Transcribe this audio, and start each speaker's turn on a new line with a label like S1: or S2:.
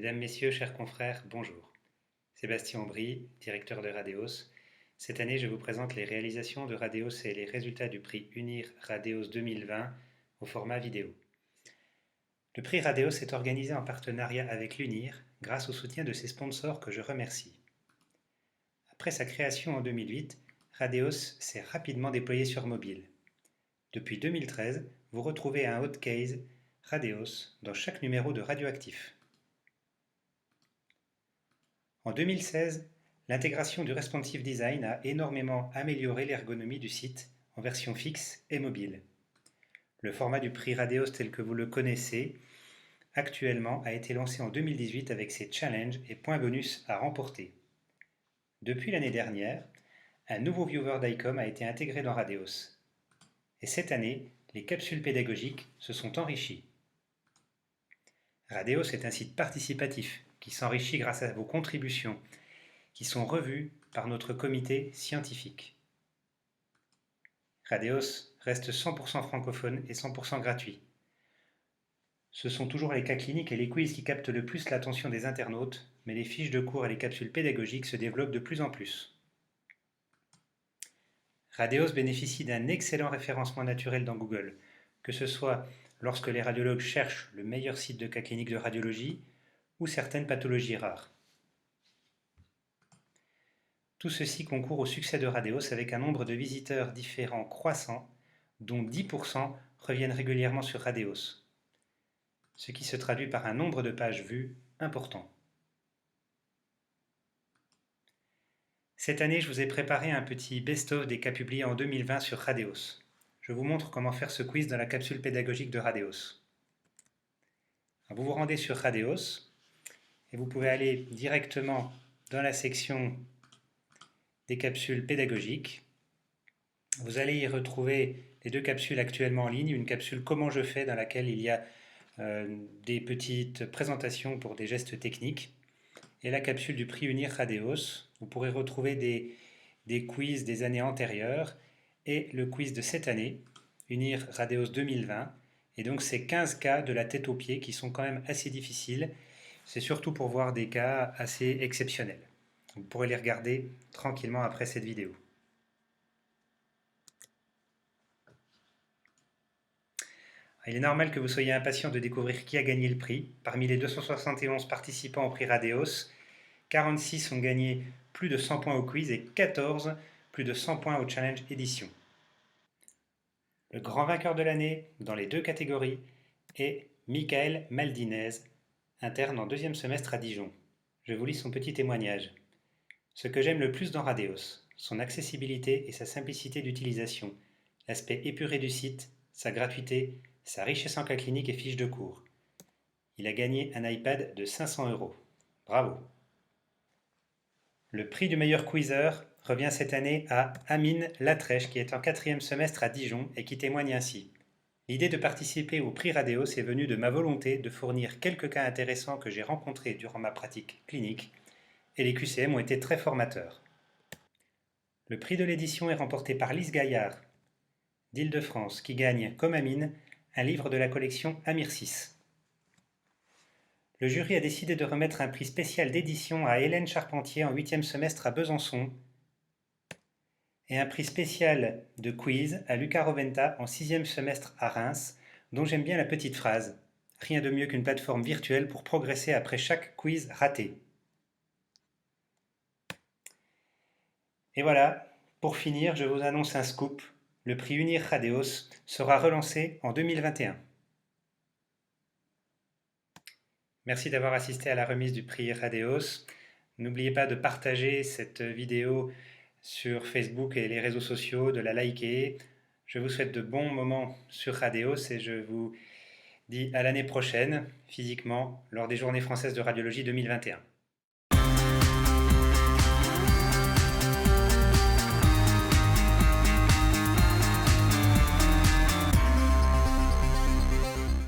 S1: Mesdames, Messieurs, chers confrères, bonjour. Sébastien Aubry, directeur de Radeos. Cette année, je vous présente les réalisations de Radeos et les résultats du prix UNIR Radeos 2020 au format vidéo. Le prix Radeos est organisé en partenariat avec l'UNIR grâce au soutien de ses sponsors que je remercie. Après sa création en 2008, Radeos s'est rapidement déployé sur mobile. Depuis 2013, vous retrouvez un hotcase Radeos dans chaque numéro de Radioactif. En 2016, l'intégration du responsive design a énormément amélioré l'ergonomie du site en version fixe et mobile. Le format du prix Radeos tel que vous le connaissez actuellement a été lancé en 2018 avec ses challenges et points bonus à remporter. Depuis l'année dernière, un nouveau viewer d'ICOM a été intégré dans Radeos. Et cette année, les capsules pédagogiques se sont enrichies. Radeos est un site participatif qui s'enrichit grâce à vos contributions, qui sont revues par notre comité scientifique. Radeos reste 100% francophone et 100% gratuit. Ce sont toujours les cas cliniques et les quiz qui captent le plus l'attention des internautes, mais les fiches de cours et les capsules pédagogiques se développent de plus en plus. Radeos bénéficie d'un excellent référencement naturel dans Google, que ce soit lorsque les radiologues cherchent le meilleur site de cas cliniques de radiologie ou certaines pathologies rares. Tout ceci concourt au succès de Radeos avec un nombre de visiteurs différents croissant, dont 10% reviennent régulièrement sur Radeos, ce qui se traduit par un nombre de pages vues important. Cette année, je vous ai préparé un petit best-of des cas publiés en 2020 sur Radeos. Je vous montre comment faire ce quiz dans la capsule pédagogique de Radeos. Vous vous rendez sur Radeos et vous pouvez aller directement dans la section des capsules pédagogiques. Vous allez y retrouver les deux capsules actuellement en ligne, une capsule Comment je fais dans laquelle il y a des petites présentations pour des gestes techniques et la capsule du prix UNIR Radeos. Vous pourrez retrouver des quiz des années antérieures et le quiz de cette année, UNIR Radeos 2020. Et donc ces 15 cas de la tête aux pieds qui sont quand même assez difficiles. C'est surtout pour voir des cas assez exceptionnels. Vous pourrez les regarder tranquillement après cette vidéo. Il est normal que vous soyez impatient de découvrir qui a gagné le prix. Parmi les 271 participants au prix Radeos, 46 ont gagné plus de 100 points au quiz et 14 plus de 100 points au challenge édition. Le grand vainqueur de l'année dans les deux catégories est Michael Maldinez, interne en deuxième semestre à Dijon. Je vous lis son petit témoignage. Ce que j'aime le plus dans Radeos, son accessibilité et sa simplicité d'utilisation, l'aspect épuré du site, sa gratuité, sa richesse en cas clinique et fiches de cours. Il a gagné un iPad de 500 €. Bravo! Le prix du meilleur quizzer revient cette année à Amine Latrèche qui est en quatrième semestre à Dijon et qui témoigne ainsi. L'idée de participer au prix Radeos est venue de ma volonté de fournir quelques cas intéressants que j'ai rencontrés durant ma pratique clinique et les QCM ont été très formateurs. Le prix de l'édition est remporté par Lise Gaillard d'Île-de-France qui gagne, comme Amine, un livre de la collection Amir 6. Le jury a décidé de remettre un prix spécial d'édition à Hélène Charpentier en 8e semestre à Besançon et un prix spécial de quiz à Lucas Roventa en 6e semestre à Reims, dont j'aime bien la petite phrase « Rien de mieux qu'une plateforme virtuelle pour progresser après chaque quiz raté ». Et voilà, pour finir, je vous annonce un scoop. Le prix UNIR Radeos sera relancé en 2021. Merci d'avoir assisté à la remise du prix Radeos. N'oubliez pas de partager cette vidéo sur Facebook et les réseaux sociaux, de la liker. Je vous souhaite de bons moments sur Radeos et je vous dis à l'année prochaine, physiquement, lors des Journées françaises de radiologie 2021.